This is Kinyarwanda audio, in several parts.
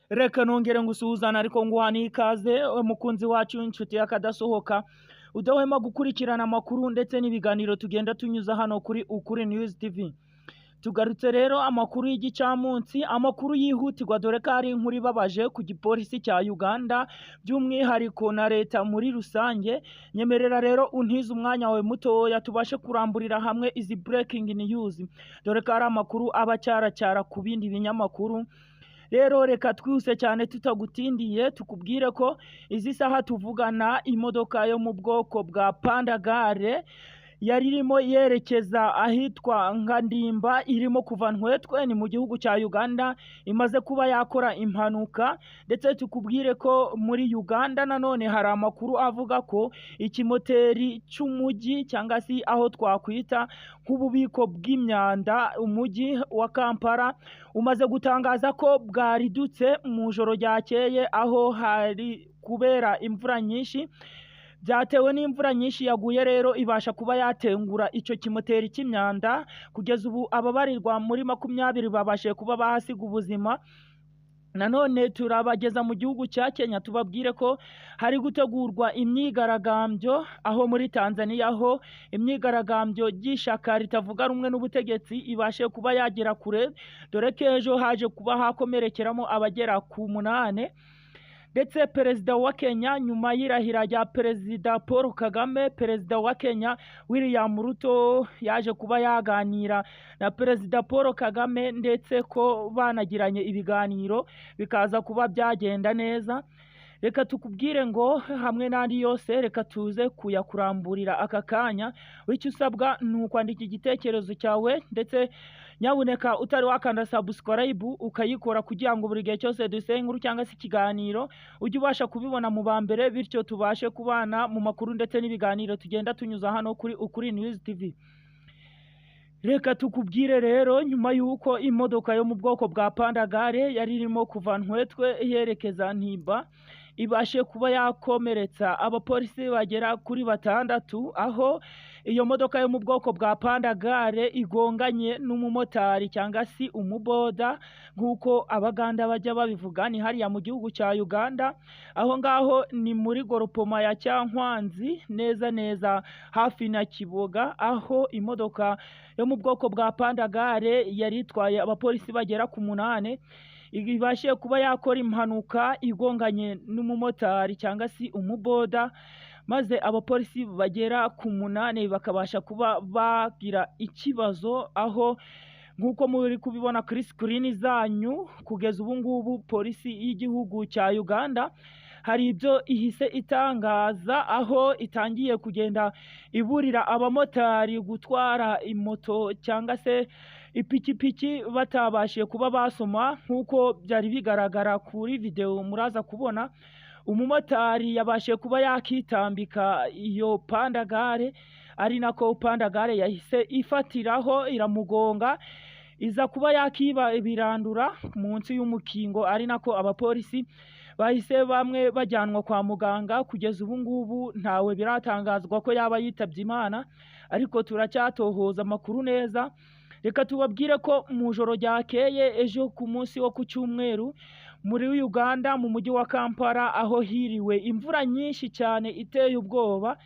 Reka nongere ngusuhuzana ariko nguha n'ikaze mukunzi wacu inshuti y'akadasohoka udahwema gukurikirana amakuru ndetse n'ibiganiro tugenda tunyuza hano kuri Ukuri News TV. Tugarutse rero amakuru y'igicamunsi, amakuru yihutirwa dore ko ari inkuru ibabaje ku gipolisi cya Uganda by'umwihariko na leta muri rusange. Nyemerera rero untize umwanya wawe mutoya tubashe kuramburira hamwe izi breaking news, dore ko ari amakuru aba cyaracyara ku bindi binyamakuru. Rero reka twihuse cyane tutagutindiye tukubwire ko izi saha tuvugana imodoka yo mu bwoko bwa Pandagare yari irimo yerekeza ahitwa Nkandimba, irimo kuva Ntwetwe ni mu gihugu cya Uganda, imaze kuba yakora impanuka. Ndetse tukubwire ko muri Uganda nanone hari amakuru avuga ko ikimoteri cy'umujyi cyangwa se aho twakwita nk'ububiko bw'imyanda, umujyi wa Kampala umaze gutangaza ko bwaridutse mu joro ryakeye, aho hari kubera imvura nyinshi. Byatewe n'imvura nyinshi yaguye rero ibasha kuba yatengura icyo kimoteri cy'imyanda. Kugeza ubu ababarirwa muri 20 babashe kuba bahasiga ubuzima. Nanone turabageza mu gihugu cya Kenya tubabwire ko hari gutegurwa imyigaragambyo aho muri Tanzania, aho imyigaragambyo y'ishyaka ritavuga rumwe n'ubutegetsi ibashe kuba yagera kure, dore ko ejo haje kuba hakomerekeramo abagera ku 8. Ndetse perezida wa Kenya nyuma y'irahira rya perezida Paul Kagame, perezida wa Kenya William Ruto yaje kuba yaganira na perezida Paul Kagame, ndetse ko banagiranye ibiganiro bikaza kuba byagenda neza. Reka tukubwire ngo hamwe n'andi yose reka tuze kuyakuramburira aka kanya. Icyo usabwa ni ukwandika igitekerezo cyawe, ndetse nyabuneka utari wakanda subscribe ukayikora kugira ngo buri gihe cyose dusenge inkuru cyangwa se ikiganiro ujye ubasha kubibona mu ba mbere, bityo tubashe kubana mu makuru ndetse n'ibiganiro tugenda tunyuza hano kuri Ukuri News TV. Reka tukubwire rero nyuma y'uko imodoka yo mu bwoko bwa Pandagare yari irimo kuva Ntwetwe yerekeza Ntimba ibashe kuba yakomeretsa abapolisi bagera kuri 6, aho iyo modoka yo mu bwoko bwa Pandagare igonganye n'umumotari cyangwa se umuboda nk'uko abaganda bajya babivuga. Ni hariya mu gihugu cya Uganda, aho ngaho ni muri Goropoma ya Cyankwanzi, neza neza hafi na Kiboga, aho imodoka yo mu bwoko bwa Pandagare yari itwaye abapolisi bagera ku 8 ibashe kuba yakora impanuka igonganye n'umumotari cyangwa se umuboda, maze abapolisi bagera ku 8 bakabasha kuba bagira ikibazo. Aho nk'uko muri kubibona kuri screen zanyu, kugeza ubu ngubu polisi y'igihugu cya Uganda hari ibyo ihise itangaza, aho itangiye kugenda iburira abamotari gutwara imoto cyangwa se ipikipiki batabashije kuba basoma. Nk'uko byari bigaragara kuri video muraza kubona, umumotari yabashe kuba yakitambika iyo Pandagare, ari nako Pandagare yahise ifatiraho iramugonga, iza kuba birandura munsi y'umukingo, ari nako abapolisi bahise bamwe bajyanwa kwa muganga. Kugeza ubu ngubu ntawe biratangazwa ko yaba yitabye Imana, ariko turacyatohoza amakuru neza. Reka tubabwire ko mu joro ryakeye ejo ku munsi wo ku Cyumweru muri Uganda mu mujyi wa Kampala, aho hiriwe imvura nyinshi cyane iteye ubwoba,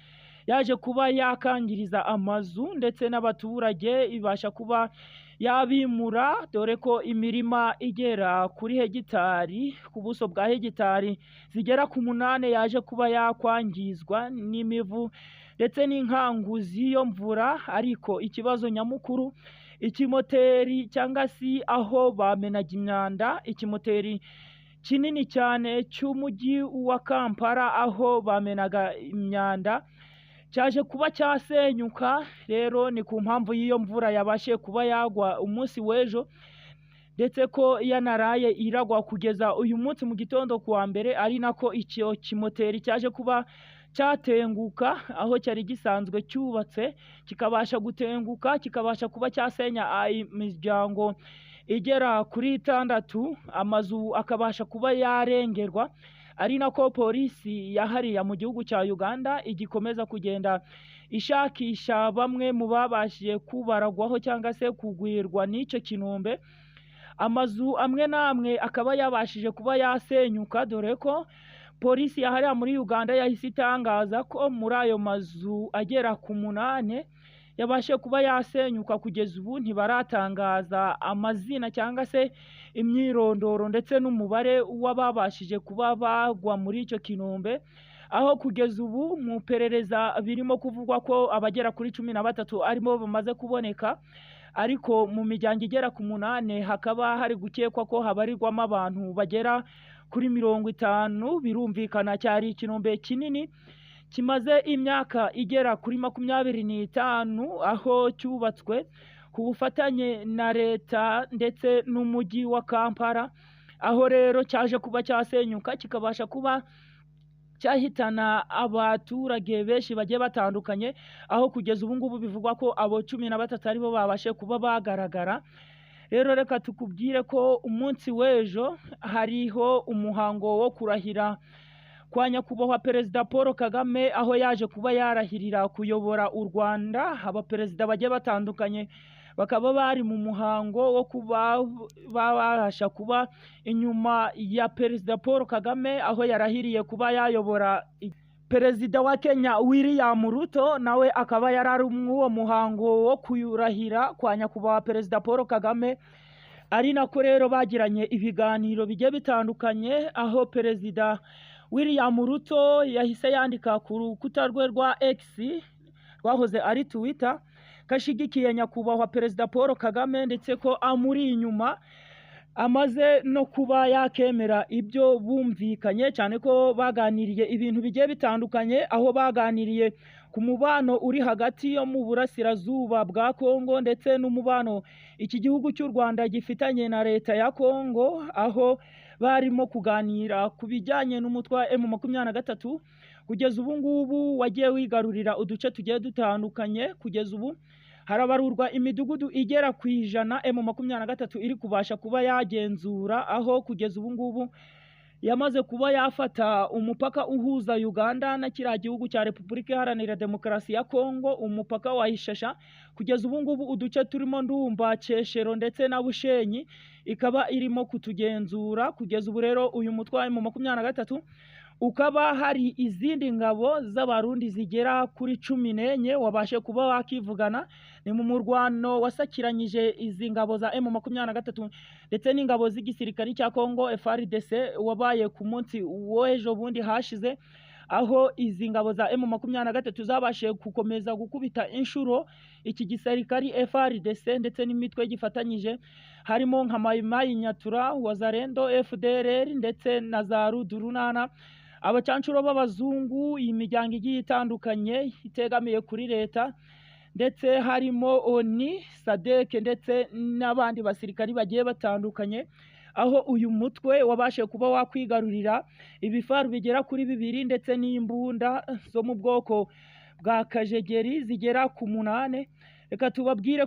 yaje kuba yakangiriza amazu ndetse n'abaturage, ibasha kuba yabimura, dore ko imirima igera kuri hegitari, ku buso bwa hegitari zigera ku 8 yaje kuba yakwangizwa n'imivu ndetse n'inkangu z'iyo mvura. Ariko ikibazo nyamukuru, ikimoteri cyangwa se aho bamenaga imyanda, ikimoteri kinini cyane cy'umujyi wa Kampala aho bamenaga imyanda cyaje kuba cyasenyuka. Rero ni ku mpamvu y'iyo mvura yabashe kuba yagwa umunsi w'ejo, ndetse ko yanaraye iragwa kugeza uyu munsi mu gitondo kuwa mbere, ari nako icyo kimoteri cyaje kuba cyatenguka, aho cyari gisanzwe cyubatse kikabasha gutenguka, kikabasha kuba cyasenya imiryango igera kuri 6, amazu akabasha kuba yarengerwa. Ari nako polisi yahariya mu gihugu cya Uganda igikomeza kugenda ishakisha bamwe mu babashije kubaragwaho cyangwa se kugwirwa n'icyo kinombe, amazu amwe n'amwe akaba yabashije kuba yasenyuka, dore ko polisi ya hariya muri Uganda yahise itangaza ko muri ayo mazu agera ku 8 yabashe kuba yasenyuka. Kugeza ubu ntibaratangaza amazina cyangwa se imyirondoro ndetse n'umubare w'ababashije kuba bagwa muri icyo kinombe, aho kugeza ubu mu perereza birimo kuvugwa ko abagera kuri 13 arimo bamaze kuboneka, ariko mu miryango igera ku 8 hakaba hari gukekwa ko habarirwamo abantu bagera kuri 50. Birumvikana cyari ikinombe kinini kimaze imyaka igera kuri 25 aho cyubatswe ku bufatanye na leta ndetse n'umujyi wa Kampala, aho rero cyaje kuba cyasenyuka kikabasha kuba cyahitana abaturage benshi bagiye batandukanye, aho kugeza ubu ngubu bivugwa ko abo 13 aribo babashe kuba bagaragara. Rero reka tukubwire ko umunsi w'ejo hariho umuhango wo kurahira kwa nyakubahwa Perezida Paul Kagame, aho yaje kuba yarahirira kuyobora u Rwanda. Abaperezida bagiye batandukanye bakaba bari mu muhango wo kuba babasha kuba inyuma ya Perezida Paul Kagame, aho yarahiriye kuba yayobora. Perezida wa Kenya William Ruto nawe akaba yarari uwo muhango wo kurahira kwa nyakubahwa Perezida Paul Kagame, ari nako rero bagiranye ibiganiro bigiye bitandukanye, aho Perezida William Ruto yahise yandika ku rukuta rwe rwa X rwahoze ari Twitter kashigikiye nyakubahwa Perezida Paul Kagame, ndetse ko amuri inyuma amaze no kuba yakemera ibyo bumvikanye, cyane ko baganiriye ibintu bigiye bitandukanye, aho baganiriye ku mubano uri hagati yo mu burasirazuba bwa Kongo ndetse n'umubano iki gihugu cy'u Rwanda gifitanye na leta ya Kongo, aho barimo kuganira ku bijyanye n'umutwe wa M23 kugeza ubu ngubu wagiye wigarurira uduce tugiye dutandukanye. Kugeza ubu harabarurwa imidugudu igera ku 100 M23 iri kubasha kuba yagenzura, aho kugeza ubu ngubu yamaze kuba yafata umupaka uhuza Uganda na kiriya gihugu cya Repubulika Iharanira Demokarasi ya Kongo, umupaka wa Ishasha. Kugeza ubu ngubu uduce turimo Ndumba, Cyeshero ndetse na Bushenyi ikaba irimo kutugenzura. Kugeza ubu rero uyu mutwe wa M23 ukaba hari izindi ngabo z'abarundi zigera kuri 14 wabashe kuba wakivugana. Ni mu murwano wasakiranyije izi ngabo za M23 ndetse n'ingabo z'igisirikari cya Kongo FARDC wabaye ku munsi w'ejo bundi hashize, aho izi ngabo za M23 zabashe gukomeza gukubita inshuro iki gisirikari FARDC ndetse n'imitwe gifatanyije, harimo nka Mai Mai Nyatura, Wazalendo, FDLR ndetse na za Rudurunana, abacancuro b'abazungu, iyi miryango igiye itandukanye itegamiye kuri leta, ndetse harimo ONI, SADC ndetse n'abandi basirikari bagiye batandukanye, aho uyu mutwe wabashe kuba wakwigarurira ibifaru bigera kuri 2 ndetse n'imbunda zo mu bwoko bwa kajegeri zigera ku 8. Reka tubabwire